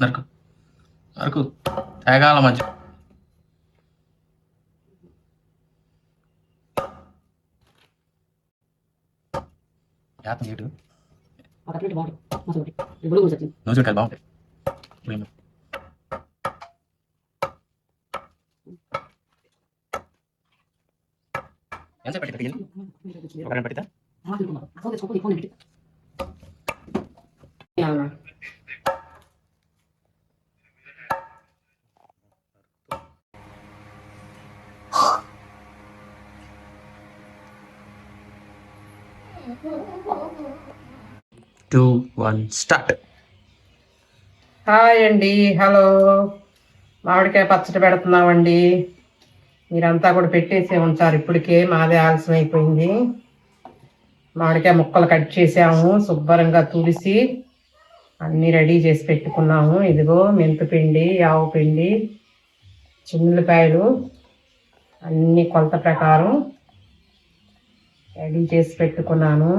నరకు నరకు తేగాల మంచి జాతం ఏడు నూజికాయలు బాగుంటాయి ఎంత పెట్టి ఒక పెడతా 2, 1 స్టార్ట్. హాయ్ అండి, హలో. మామిడికాయ పచ్చడి పెడుతున్నామండి. మీరంతా కూడా పెట్టేసే ఉంటారు ఇప్పటికే, మాదే ఆలస్యం అయిపోయింది. మామిడికాయ ముక్కలు కట్ చేసాము, శుభ్రంగా తుడిసి అన్నీ రెడీ చేసి పెట్టుకున్నాము. ఇదిగో మెంతిపిండి, ఆవు పిండి, చిన్నులపాయలు అన్నీ కొలత ప్రకారం రెడీ చేసి పెట్టుకున్నాను.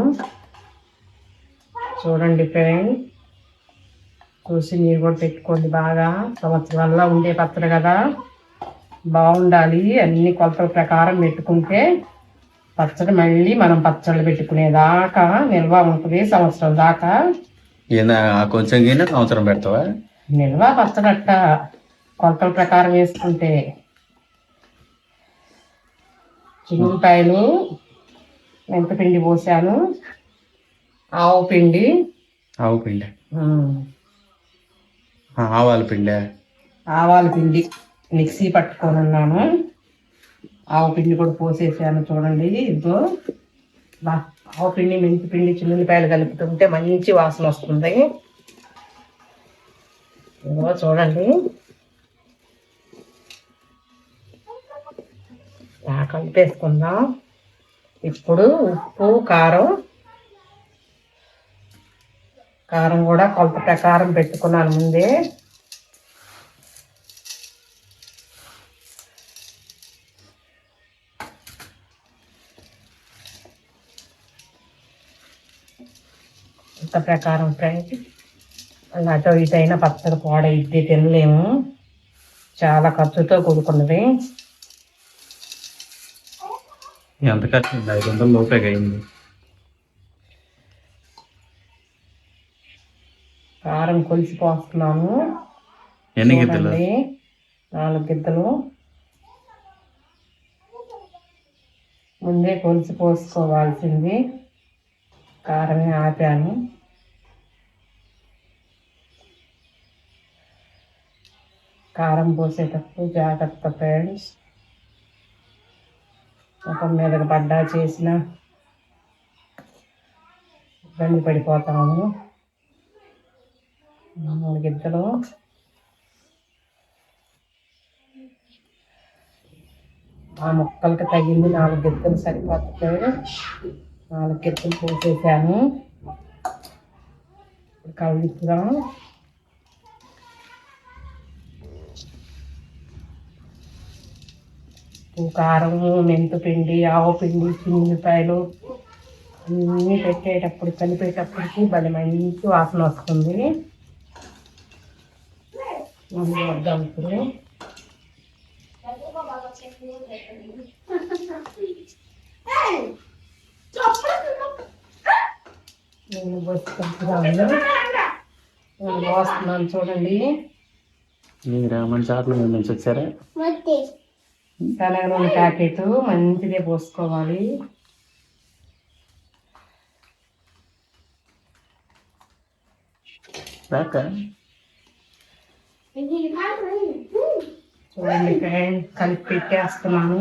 చూడండి ఫ్రెండ్, చూసి మీరు కూడా పెట్టుకోండి. బాగా సంవత్సరాల్లో ఉండే పచ్చడి కదా, బాగుండాలి. అన్ని కొలతల ప్రకారం పెట్టుకుంటే పచ్చడి మళ్ళీ మనం పచ్చళ్ళు పెట్టుకునేదాకా నిల్వ ఉంటుంది, సంవత్సరం దాకా. కొంచెం సంవత్సరం పెడతావా నిల్వ పచ్చడట్ట కొలతల ప్రకారం వేసుకుంటే. చిన్నపాయలు, మెంతిపిండి పోసాను, ఆవు పిండి ఆవాల పిండి మిక్సీ పట్టుకొని ఉన్నాను. ఆవు పిండి కూడా పోసేసాను. చూడండి, ఇదో ఆవు పిండి, మెంతిపిండి, చిన్నులపాయలు కలుపుతుంటే మంచి వాసన వస్తుంది. ఇదో చూడండి, కలిపేసుకుందాం. ఇప్పుడు ఉప్పు, కారం కూడా కొలత ప్రకారం పెట్టుకున్నాను ముందే. కొలత ప్రకారం ఫ్రెండ్స్, అటో ఇటైనా పచ్చడి పాడైద్ది, తినలేము. చాలా ఖర్చుతో కూడుకున్నది. ఎంత ఖర్చు? 500 లోపే అయింది. కారం కొలిసి పోస్తున్నాను. ఎన్ని గిద్దలు? 4 గిద్దలు. ముందే కొలిసి పోసుకోవాల్సింది, కారమే ఆపాను. కారం పోసేటప్పుడు జాగ్రత్త ఫ్రెండ్స్, ముఖం మీదకి పడ్డా చేసిన ఇబ్బంది పడిపోతాము. 4 గిద్దలు. ఆ ముక్కలకి తగింది 4 గిద్దలు సరిపోతుంది. 4 గిద్దలు పోసేసాను. కలుపుదాం. కారం, మెంతిపిండి, ఆవు పిండి, చిన్నులపాయలు అన్నీ పెట్టేటప్పుడు, కలిపేటప్పటికి భలే మంచి వాసన వస్తుంది. వద్దాం ఇప్పుడు. నేను పోస్తున్నాను. చూడండి, నుంచి వచ్చారా? శనగ నూనె ప్యాకెట్ మంచిదే పోసుకోవాలి. చూడండి ఫ్రెండ్, కలిపి పెట్టేస్తున్నాను.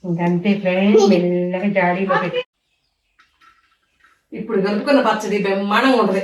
ఇంకంతే ఫ్రెండ్, మెల్లగా జాడీలో పెట్టి ఇప్పుడు కలుపుకున్న పచ్చడి బ్రహ్మాండంగా ఉంటుంది.